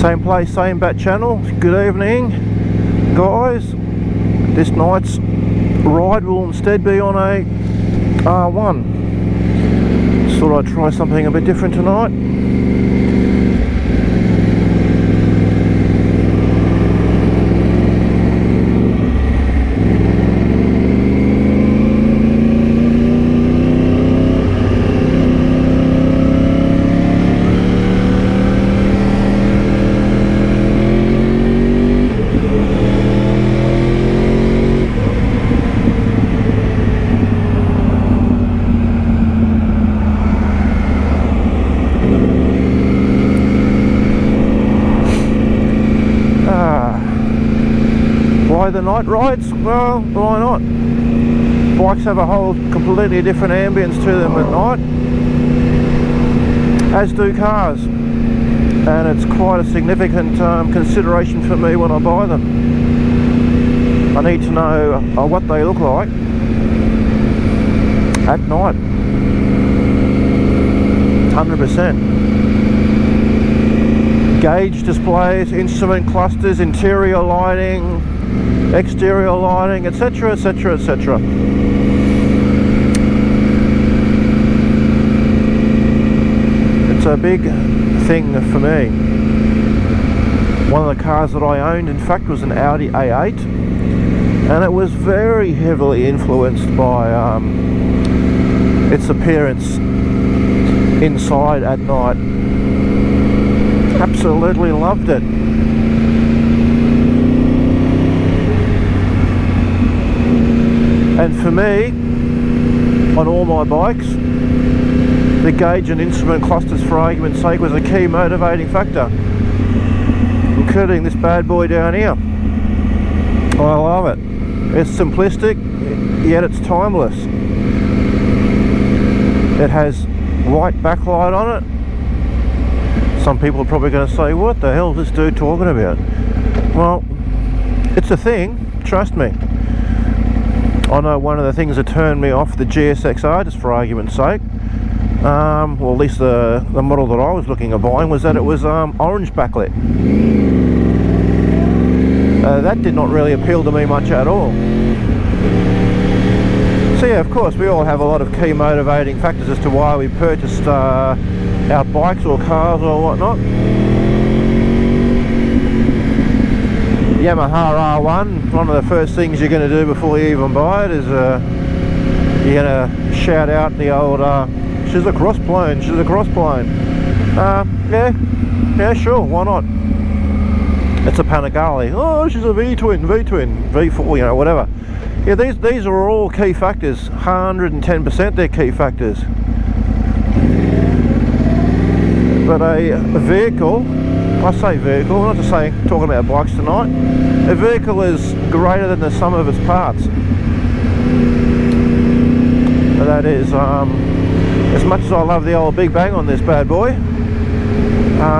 Same place, same bat channel. Good evening, guys. This night's ride will instead be on a R1. Just thought I'd try something a bit different tonight. Why the night rides? Well, why not? Bikes have a whole completely different ambience to them at night, as do cars, and it's quite a significant consideration for me when I buy them. I need to know what they look like at night. 100%. Gauge displays, instrument clusters, interior lighting, exterior lighting, etc, etc, etc. It's a big thing for me. One of the cars that I owned, in fact, was an Audi A8, and it was very heavily influenced by its appearance inside at night. Absolutely loved it. And for me, on all my bikes, the gauge and instrument clusters, for argument's sake, was a key motivating factor, including this bad boy down here. I love it. It's simplistic, yet it's timeless. It has white backlight on it. Some people are probably going to say, what the hell is this dude talking about? Well, it's a thing, trust me. I know one of the things that turned me off the GSXR, just for argument's sake, well, at least the model that I was looking at buying, was that it was orange backlit. That did not really appeal to me much at all. So yeah, of course, we all have a lot of key motivating factors as to why we purchased our bikes or cars or whatnot. Yamaha R1, one of the first things you're going to do before you even buy it is you're going to shout out the old she's a cross-plane, she's a cross-plane. Yeah, sure, why not? It's a Panigale. Oh, she's a V-twin, V4, you know, whatever. Yeah, these are all key factors. 110% they're key factors. But a vehicle, I say vehicle, I'm not just saying, talking about bikes tonight. A vehicle is greater than the sum of its parts. That is, as much as I love the old Big Bang on this bad boy,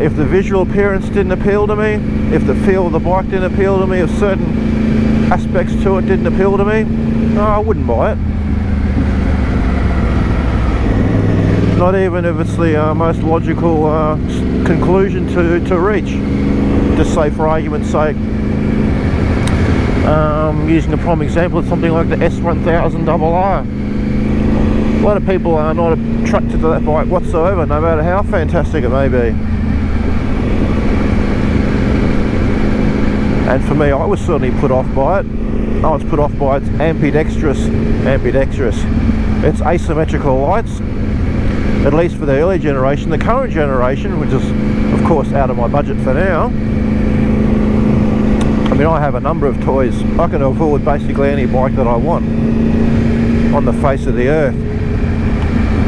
if the visual appearance didn't appeal to me, if the feel of the bike didn't appeal to me, if certain aspects to it didn't appeal to me, no, I wouldn't buy it. Not even if it's the most logical conclusion to reach. Just say, for argument's sake, using a prime example, it's something like the S1000RR. A lot of people are not attracted to that bike whatsoever, no matter how fantastic it may be. And for me, I was certainly put off by it. I was put off by its ambidextrous. Its asymmetrical lights, at least for the early generation. The current generation, which is of course out of my budget for now, I mean, I have a number of toys. I can afford basically any bike that I want on the face of the earth.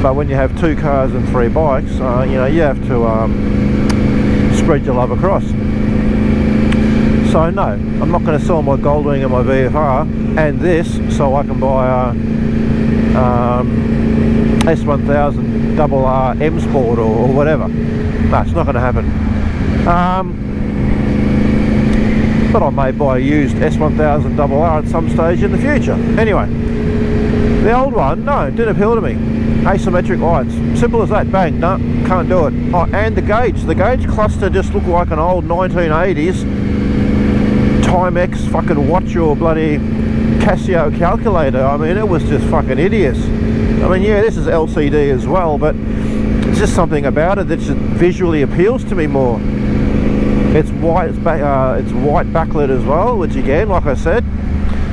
But when you have 2 cars and 3 bikes, you know, you have to spread your love across. So no, I'm not going to sell my Goldwing and my VFR and this so I can buy a S1000RR M Sport or whatever. No, it's not going to happen. But I may buy a used S1000RR at some stage in the future. Anyway, the old one, no, it didn't appeal to me. asymmetric lights. Simple as that. Bang. No, can't do it. Oh, and the gauge cluster just looked like an old 1980s Timex fucking watch or bloody Casio calculator. I mean, it was just fucking hideous. I mean, yeah, this is LCD as well, but it's just something about it that just visually appeals to me more. It's white, it's white backlit as well, which again, like I said,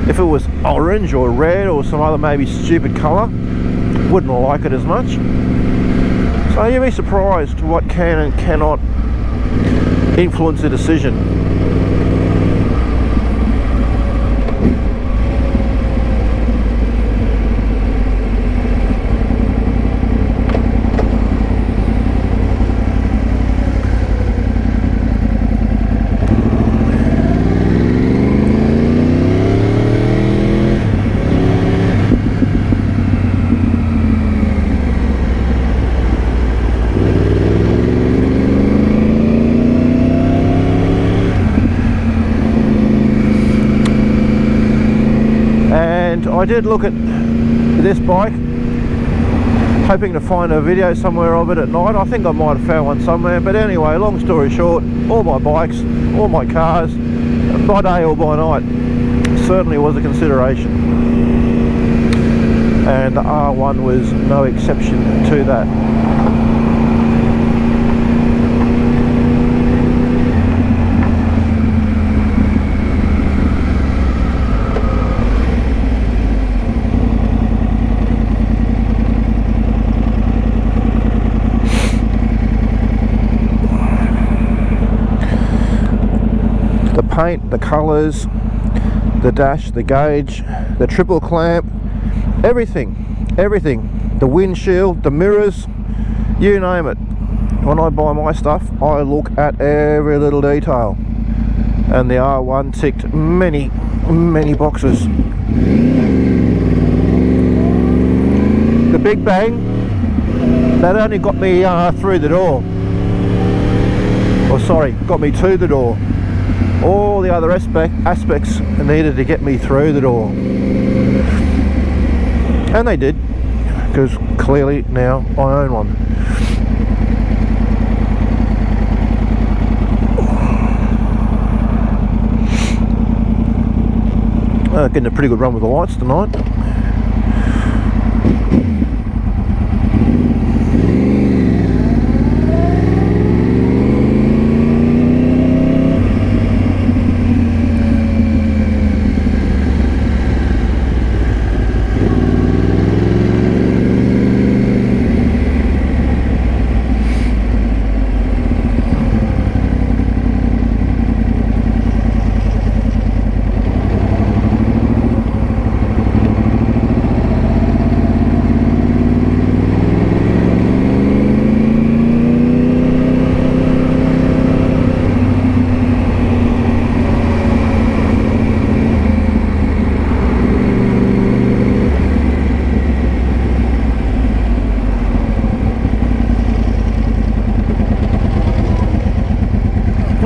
if it was orange or red or some other maybe stupid colour, wouldn't like it as much. So you'd be surprised what can and cannot influence a decision. I did look at this bike, hoping to find a video somewhere of it at night. I think I might have found one somewhere, but anyway, long story short, all my bikes, all my cars, by day or by night, certainly was a consideration. And the R1 was no exception to that. Paint, the colours, the dash, the gauge, the triple clamp, everything, the windshield, the mirrors, you name it. When I buy my stuff, I look at every little detail, and the R1 ticked many boxes. The Big Bang, that only got me through the door, or sorry, got me to the door. All the other aspects needed to get me through the door, and they did, because clearly now I own one. Getting a pretty good run with the lights tonight.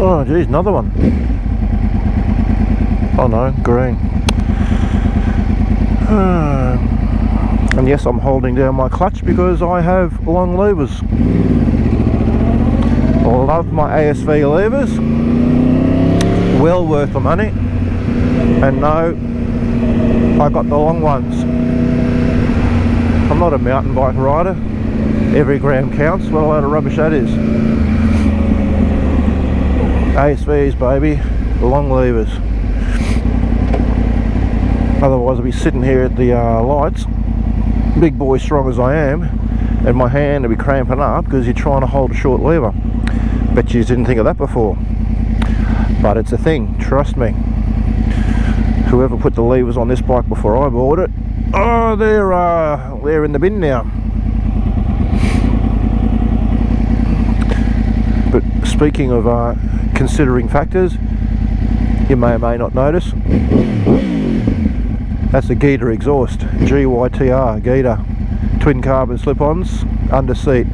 Oh geez, another one. Oh no, green. And yes, I'm holding down my clutch because I have long levers. I love my ASV levers. Well worth the money. And no, I got the long ones. I'm not a mountain bike rider. Every gram counts. What a load of rubbish that is. ASVs, baby, long levers. Otherwise I'll be sitting here at the lights, big boy strong as I am, and my hand will be cramping up because you're trying to hold a short lever. Bet you didn't think of that before, but it's a thing, trust me. Whoever put the levers on this bike before I bought it, oh, they're in the bin now. But speaking of considering factors, you may or may not notice, that's a Gita exhaust, GYTR, Gita, twin carbon slip-ons, under seat.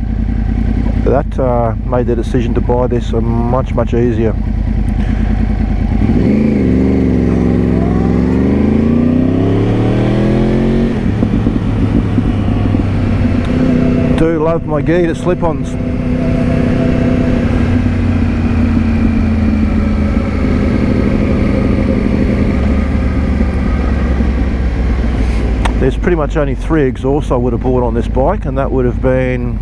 That made the decision to buy this much easier. love my Gita slip-ons. There's pretty much only 3 exhausts I would have bought on this bike, and that would have been,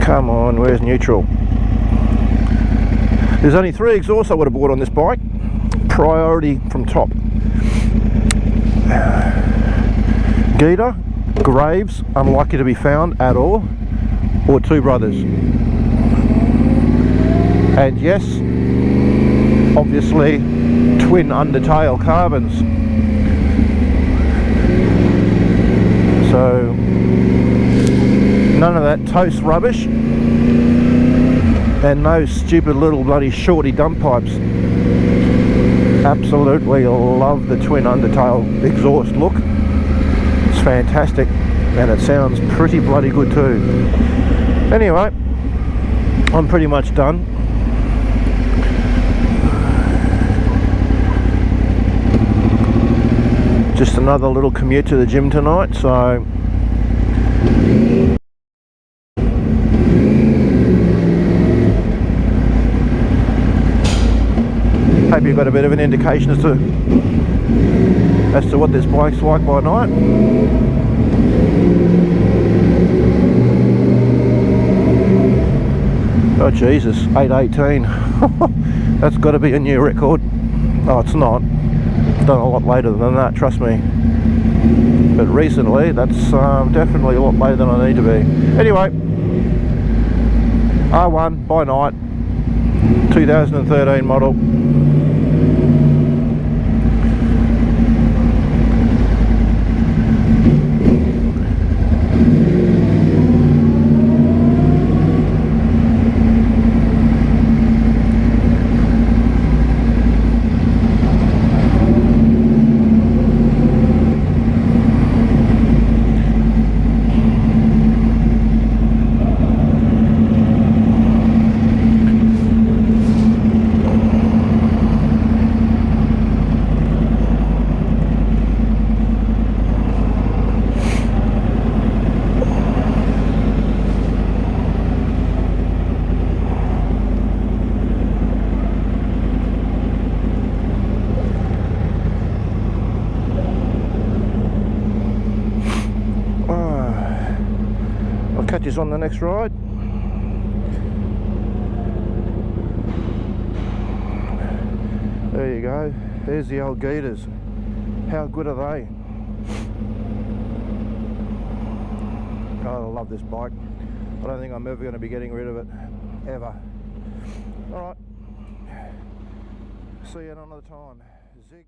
come on, where's neutral? There's only 3 exhausts I would have bought on this bike. Priority from top. Gita, Graves, unlikely to be found at all, or Two Brothers. And yes, obviously, twin undertail carbons. So none of that toast rubbish, and no stupid little bloody shorty dump pipes. Absolutely love the twin undertail exhaust look. It's fantastic, and it sounds pretty bloody good too. Anyway, I'm pretty much done. Just another little commute to the gym tonight, so hope you've got a bit of an indication as to what this bike's like by night. Oh Jesus, 8:18. That's got to be a new record. Oh, it's not. Done a lot later than that, trust me. But recently, that's definitely a lot later than I need to be. Anyway, R1 by night, 2013 model. Catch us on the next ride. There you go. There's the old Gitas. How good are they? Oh, I love this bike. I don't think I'm ever going to be getting rid of it, ever. Alright. See you at another time. Zig.